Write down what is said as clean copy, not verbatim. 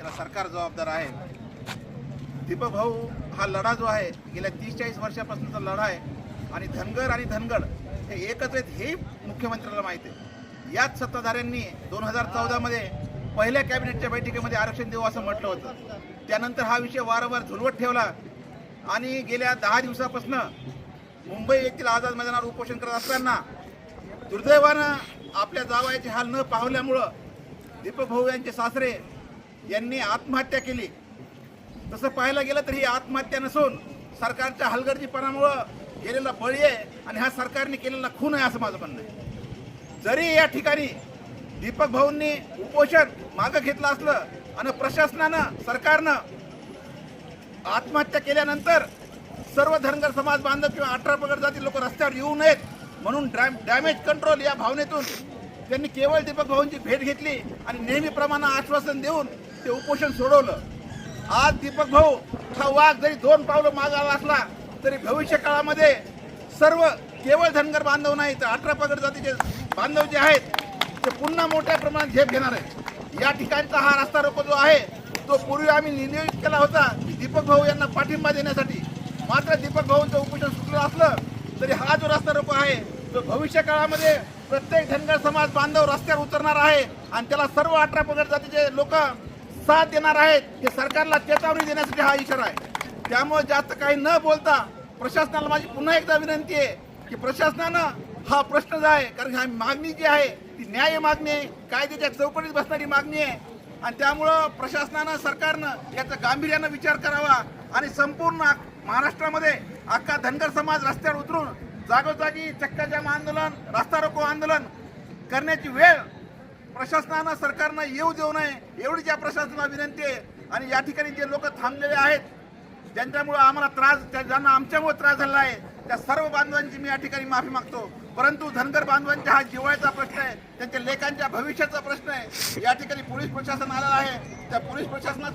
त्याला सरकार जबाबदार आहे। दीपक भाऊ हा लढा जो आहे गेल्या 30-40 वर्षापासूनचा लढा आहे आणि धनगर आणि धनगड हे एकच आहेत हे मुख्यमंत्र्याला माहिती आहे। याच सत्ताधाऱ्यांनी 2014 मध्ये पहिल्या कॅबिनेटच्या बैठकीमध्ये आरक्षण देऊ असं म्हटलं होतं। त्यानंतर हा विषय वारंवार झुलवत ठेवला आणि गेल्या 10 दिवसापासून मुंबई येथील आझाद मैदानावर उपोषण करत असताना दुर्दैवानं आपल्या जावयाचे हाल न पावल्यामुळं दीपक भाऊ यांचे सासरे यांनी आत्महत्या केली। तसं पाहायला गेलं तर ही आत्महत्या नसून सरकारच्या हलगर्जीपणामुळं गेलेला बळी आहे आणि हा सरकारने केलेला खून आहे असं माझं म्हणणं आहे। जरी या ठिकाणी दीपक भाऊंनी उपोषण मागं घेतलं असलं आणि प्रशासनानं सरकारनं आत्महत्या केल्यानंतर सर्व धनगर समाज बांधव किंवा 18 पगड जाती लोक रस्त्यावर येऊ नयेत म्हणून डॅमेज कंट्रोल या भावनेतून त्यांनी केवळ दीपक भाऊंची भेट घेतली आणि नेहमीप्रमाणे आश्वासन देऊन ते उपोषण सोडवलं। आज दीपक भाऊ हा वाघ जरी 2 पावलं मागे आला असला तरी भविष्य काळामध्ये सर्व केवळ धनगर बांधव नाही तर 18 पगड जातीचे बांधव जे आहेत ते पुन्हा मोठ्या प्रमाणात झेप घेणार आहेत। या ठिकाणचा हा रस्ता रोको जो आहे तो पूर्वी आम्ही नियोजित केला होता की दीपक भाऊ यांना पाठिंबा देण्यासाठी। मात्र दीपक भाऊंचं उपोषण सुटलं असलं तरी हा जो रस्ता रोको आहे तो भविष्य काळामध्ये प्रत्येक धनगर समाज बांधव रस्त्यावर उतरणार आहे आणि त्याला सर्व 18 पगड जातीचे लोक साथ देणार आहेत। हे सरकारला चेतावणी देण्यासाठी हा इशारा आहे। त्यामुळे जास्त काही न बोलता प्रशासनाला माझी पुन्हा एकदा विनंती आहे की प्रशासनानं हा प्रश्न जो आहे कारण ही मागणी जी आहे ती न्याय मागणी आहे, कायद्याच्या चौकटीत बसणारी मागणी आहे आणि त्यामुळं प्रशासनानं सरकारनं याचा गांभीर्यानं विचार करावा आणि संपूर्ण महाराष्ट्रामध्ये अख्खा धनगर समाज रस्त्यावर उतरून जागोजागी चक्काजाम आंदोलन रस्ता रोको आंदोलन करण्याची वेळ प्रशासनानं सरकारनं येऊ देऊ नये एवढीच या प्रशासनाला विनंती आहे। आणि या ठिकाणी जे लोक थांबलेले आहेत ज्यांच्यामुळे आम्हाला त्रास ज्यांना आमच्यामुळे त्रास झालेला आहे त्या सर्व बांधवांची मी या ठिकाणी माफी मागतो। परंतु धनगर बांधवांच्या हा जिव्हाळ्याचा प्रश्न आहे, त्यांच्या लेकांच्या भविष्याचा प्रश्न आहे। या ठिकाणी पोलीस प्रशासन आलेलं आहे, त्या पोलीस प्रशासनात